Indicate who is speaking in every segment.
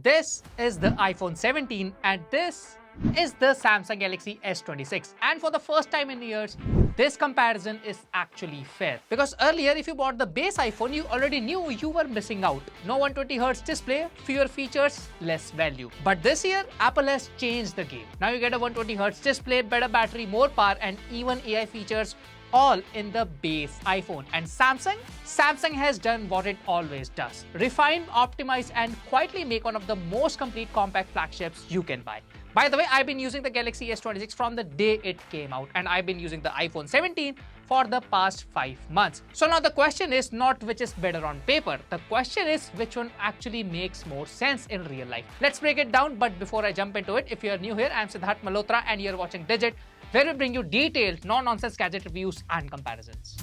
Speaker 1: This is the iPhone 17 and this is the Samsung Galaxy S26. And for the first time in years, this comparison is actually fair. Because earlier, if you bought the base iPhone, you already knew you were missing out. No 120Hz display, fewer features, less value. But this year, Apple has changed the game. Now you get a 120Hz display, better battery, more power, and even AI features all in the base iPhone. And Samsung has done what it always does. Refine, optimize, and quietly make one of the most complete compact flagships you can buy. By the way, I've been using the Galaxy S26 from the day it came out, and I've been using the iPhone 17 for the past 5 months. So now the question is not which is better on paper. The question is which one actually makes more sense in real life. Let's break it down, but before I jump into it, if you're new here, I'm Siddharth Malhotra and you're watching Digit, where we bring you detailed, no-nonsense gadget reviews and comparisons.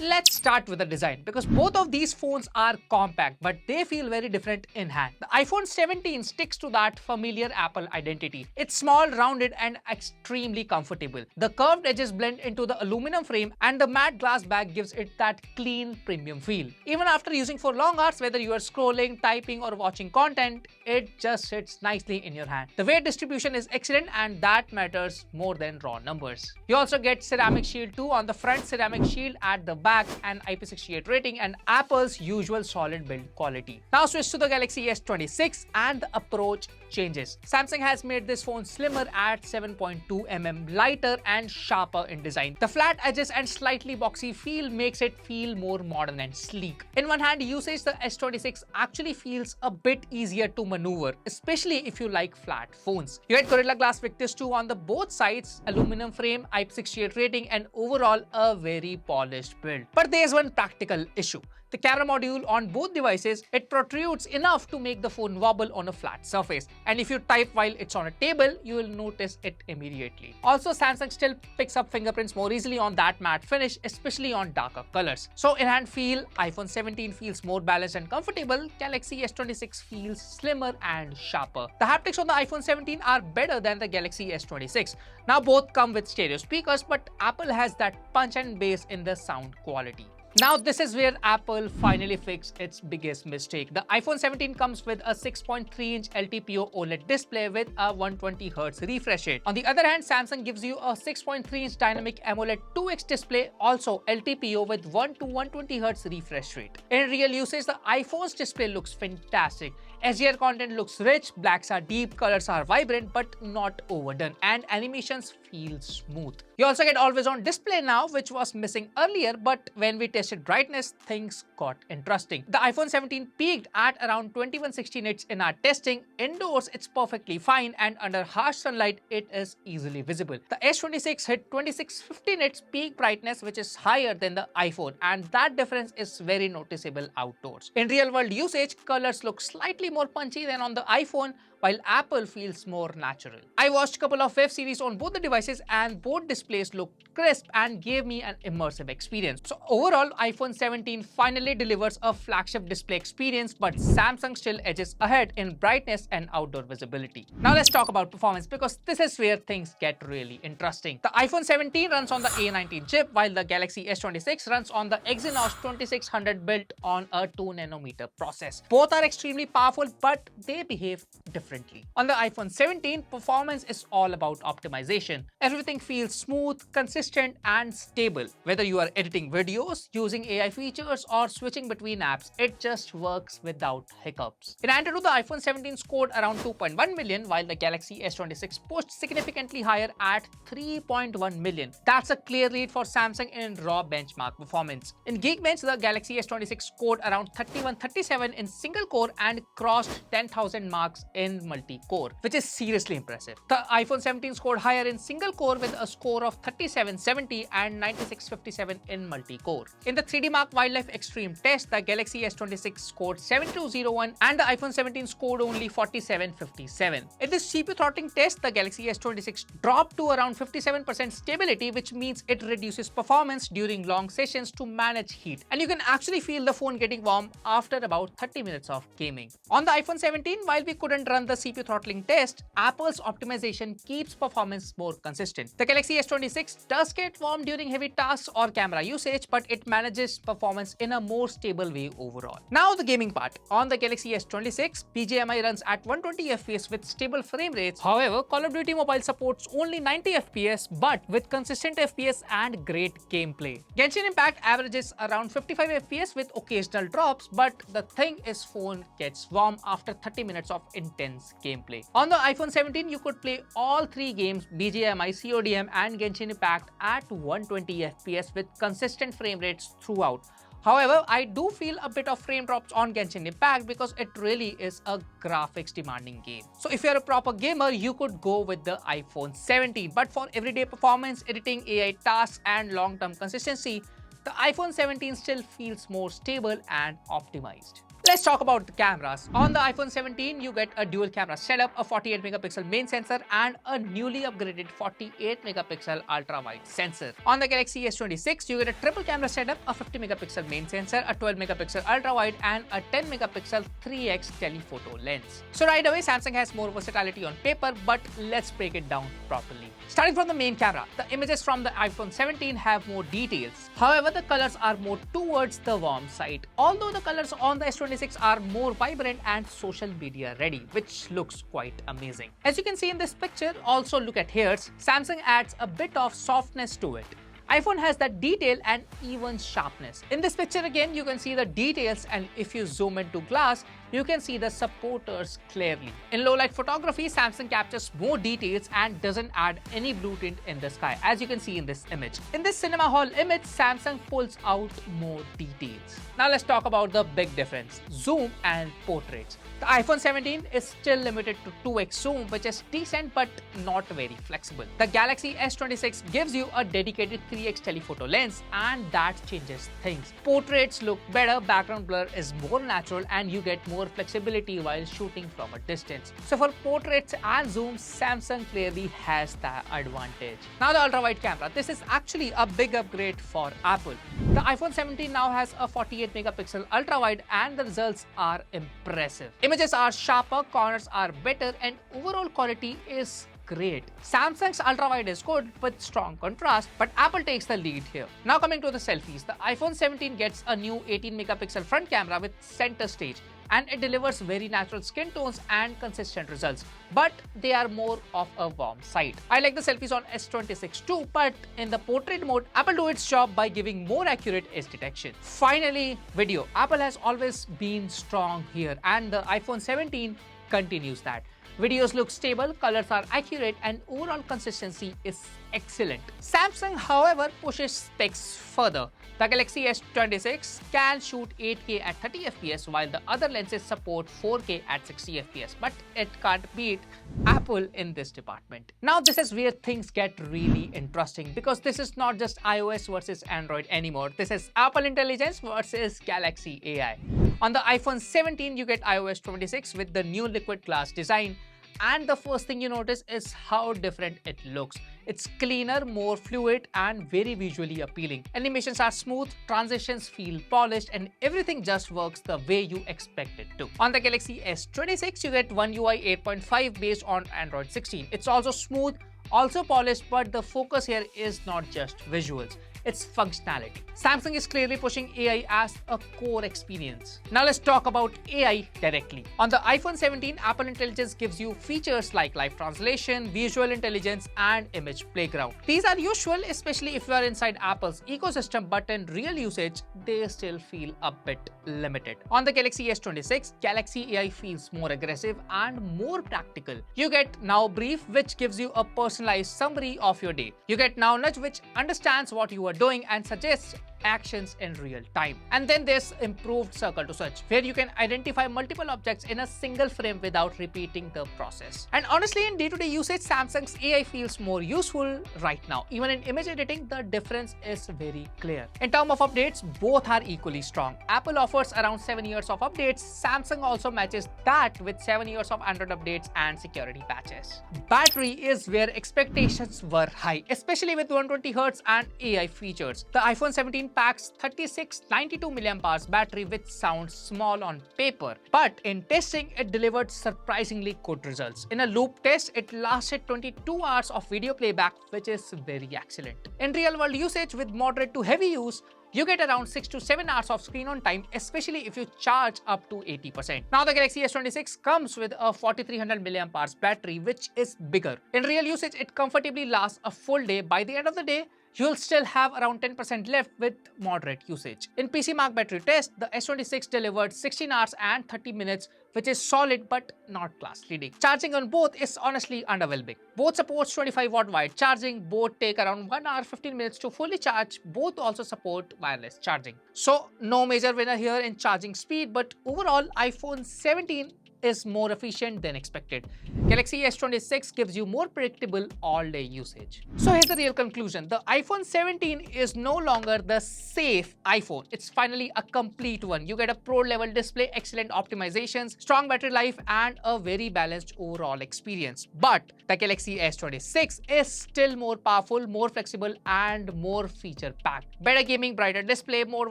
Speaker 1: Let's start with the design, because both of these phones are compact, but they feel very different in hand. The iPhone 17 sticks to that familiar Apple identity. It's small, rounded, and extremely comfortable. The curved edges blend into the aluminum frame, and the matte glass back gives it that clean, premium feel. Even after using for long hours, whether you are scrolling, typing, or watching content, it just sits nicely in your hand. The weight distribution is excellent, and that matters more than raw numbers. You also get ceramic shield too on the front, ceramic shield at the back, and IP68 rating, and Apple's usual solid build quality. Now switch to the Galaxy S26 and the approach changes. Samsung has made this phone slimmer at 7.2 mm, lighter and sharper in design. The flat edges and slightly boxy feel makes it feel more modern and sleek. In one hand usage, the S26 actually feels a bit easier to maneuver, especially if you like flat phones. You get Gorilla Glass Victus 2 on the both sides, aluminum frame, IP68 rating, and overall a very polished build. But there's one practical issue. The camera module on both devices, it protrudes enough to make the phone wobble on a flat surface. And if you type while it's on a table, you will notice it immediately. Also, Samsung still picks up fingerprints more easily on that matte finish, especially on darker colors. So in hand feel, iPhone 17 feels more balanced and comfortable. Galaxy S26 feels slimmer and sharper. The haptics on the iPhone 17 are better than the Galaxy S26. Now both come with stereo speakers, but Apple has that punch and bass in the sound quality. Now this is where Apple finally fixed its biggest mistake. The iPhone 17 comes with a 6.3-inch LTPO OLED display with a 120Hz refresh rate. On the other hand, Samsung gives you a 6.3-inch dynamic AMOLED 2X display, also LTPO with 1 to 120Hz refresh rate. In real usage, the iPhone's display looks fantastic. HDR content looks rich, blacks are deep, colors are vibrant but not overdone, and animations feel smooth. You also get always-on display now, which was missing earlier, but when we tested brightness, things got interesting. The iPhone 17 peaked at around 2160 nits in our testing. Indoors, it's perfectly fine, and under harsh sunlight, it is easily visible. The S26 hit 2650 nits peak brightness, which is higher than the iPhone, and that difference is very noticeable outdoors. In real-world usage, colors look slightly more punchy than on the iPhone, while Apple feels more natural. I watched a couple of web series on both the devices, and both displays looked crisp and gave me an immersive experience. So overall, iPhone 17 finally delivers a flagship display experience, but Samsung still edges ahead in brightness and outdoor visibility. Now let's talk about performance, because this is where things get really interesting. The iPhone 17 runs on the A19 chip, while the Galaxy S26 runs on the Exynos 2600 built on a 2nm process. Both are extremely powerful, but they behave differently. On the iPhone 17, performance is all about optimization. Everything feels smooth, consistent, and stable. Whether you are editing videos, using AI features, or switching between apps, it just works without hiccups. In Android, the iPhone 17 scored around 2.1 million, while the Galaxy S26 pushed significantly higher at 3.1 million. That's a clear lead for Samsung in raw benchmark performance. In Geekbench, the Galaxy S26 scored around 3137 in single core and crossed 10,000 marks in multi-core, which is seriously impressive. The iPhone 17 scored higher in single core with a score of 3770 and 9657 in multi-core. In the 3D Mark Wildlife Extreme test, the Galaxy S26 scored 7201 and the iPhone 17 scored only 4757. In this CPU throttling test, the Galaxy S26 dropped to around 57% stability, which means it reduces performance during long sessions to manage heat, and you can actually feel the phone getting warm after about 30 minutes of gaming. On the iPhone 17, while we couldn't run the CPU throttling test, Apple's optimization keeps performance more consistent. The Galaxy S26 does get warm during heavy tasks or camera usage, but it manages performance in a more stable way overall. Now the gaming part. On the Galaxy S26, BGMI runs at 120 FPS with stable frame rates. However, Call of Duty Mobile supports only 90 FPS but with consistent FPS and great gameplay. Genshin Impact averages around 55 FPS with occasional drops, but the thing is phone gets warm after 30 minutes of intense gameplay. On the iPhone 17, you could play all three games BGMI, CODM and Genshin Impact at 120 FPS with consistent frame rates throughout. However, I do feel a bit of frame drops on Genshin Impact because it really is a graphics demanding game. So if you're a proper gamer, you could go with the iPhone 17. But for everyday performance, editing, AI tasks and long-term consistency, the iPhone 17 still feels more stable and optimized. Let's talk about the cameras. On the iPhone 17, you get a dual camera setup, a 48 megapixel main sensor and a newly upgraded 48 megapixel ultra-wide sensor. On the Galaxy S26, you get a triple camera setup, a 50 megapixel main sensor, a 12 megapixel ultra-wide and a 10 megapixel 3x telephoto lens. So right away, Samsung has more versatility on paper, but let's break it down properly. Starting from the main camera, the images from the iPhone 17 have more details. However, the colors are more towards the warm side. Although the colors on the S26 are more vibrant and social media ready, which looks quite amazing. As you can see in this picture, also look at hairs, Samsung adds a bit of softness to it. iPhone has that detail and even sharpness. In this picture again, you can see the details, and if you zoom into glass, you can see the supporters clearly. In low light photography, Samsung captures more details and doesn't add any blue tint in the sky, as you can see in this image. In this cinema hall image, Samsung pulls out more details. Now let's talk about the big difference, zoom and portraits. The iPhone 17 is still limited to 2x zoom, which is decent but not very flexible. The Galaxy S26 gives you a dedicated 3x telephoto lens, and that changes things. Portraits look better, background blur is more natural, and you get more flexibility while shooting from a distance. So for portraits and zoom, Samsung clearly has the advantage. Now the ultra-wide camera. This is actually a big upgrade for Apple. The iPhone 17 now has a 48 megapixel ultra-wide and the results are impressive. Images are sharper, corners are better, and overall quality is great. Samsung's ultra-wide is good with strong contrast, but Apple takes the lead here. Now coming to the selfies, the iPhone 17 gets a new 18 megapixel front camera with center stage, and it delivers very natural skin tones and consistent results, but they are more of a warm side. I like the selfies on S26 too, but in the portrait mode, Apple do its job by giving more accurate edge detection. Finally, video. Apple has always been strong here, and the iPhone 17 continues that. Videos look stable, colors are accurate, and overall consistency is excellent. Samsung, however, pushes specs further. The Galaxy S26 can shoot 8K at 30 FPS, while the other lenses support 4K at 60 FPS, but it can't beat Apple in this department. Now this is where things get really interesting, because this is not just iOS versus Android anymore. This is Apple Intelligence versus Galaxy AI. On the iPhone 17, you get iOS 26 with the new liquid glass design, and the first thing you notice is how different it looks. It's cleaner, more fluid, and very visually appealing. Animations are smooth, transitions feel polished, and everything just works the way you expect it to. On the Galaxy S26, you get One UI 8.5 based on Android 16. It's also smooth, also polished, but the focus here is not just visuals. It's functionality. Samsung is clearly pushing AI as a core experience. Now let's talk about AI directly. On the iPhone 17, Apple Intelligence gives you features like live translation, visual intelligence, and image playground. These are useful, especially if you are inside Apple's ecosystem, but in real usage, they still feel a bit limited. On the Galaxy S26, Galaxy AI feels more aggressive and more practical. You get Now Brief, which gives you a personalized summary of your day. You get Now Nudge, which understands what you are doing and suggests actions in real time. And then there's improved circle to search, where you can identify multiple objects in a single frame without repeating the process. And honestly, in day-to-day usage, Samsung's AI feels more useful right now. Even in image editing, the difference is very clear. In terms of updates, both are equally strong. Apple offers around 7 years of updates. Samsung also matches that with 7 years of Android updates and security patches. Battery is where expectations were high, especially with 120Hz and AI features. The iPhone 17 packs 3692 mAh battery, which sounds small on paper, but in testing it delivered surprisingly good results. In a loop test, it lasted 22 hours of video playback, which is very excellent. In real-world usage with moderate to heavy use, you get around 6 to 7 hours of screen on time, especially if you charge up to 80%. Now the Galaxy S26 comes with a 4300 mAh battery, which is bigger. In real usage, it comfortably lasts a full day. By the end of the day, you'll still have around 10% left with moderate usage. In PC Mark battery test, the S26 delivered 16 hours and 30 minutes, which is solid but not class leading. Charging on both is honestly underwhelming. Both supports 25-watt wide charging, both take around 1 hour 15 minutes to fully charge, both also support wireless charging. So no major winner here in charging speed, but overall iPhone 17 is more efficient than expected. Galaxy S26 gives you more predictable all-day usage. So here's the real conclusion. The iPhone 17 is no longer the safe iPhone. It's finally a complete one. You get a pro-level display, excellent optimizations, strong battery life, and a very balanced overall experience. But the Galaxy S26 is still more powerful, more flexible, and more feature-packed. Better gaming, brighter display, more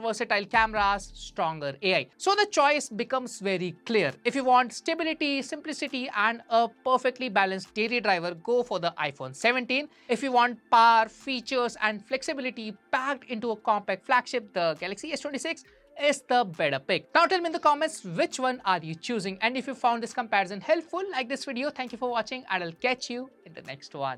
Speaker 1: versatile cameras, stronger AI. So the choice becomes very clear. If you want stability, simplicity, and a perfectly balanced daily driver, go for the iPhone 17. If you want power, features, and flexibility packed into a compact flagship, the Galaxy S26 is the better pick. Now tell me in the comments which one are you choosing, and if you found this comparison helpful, like this video. Thank you for watching, and I'll catch you in the next one.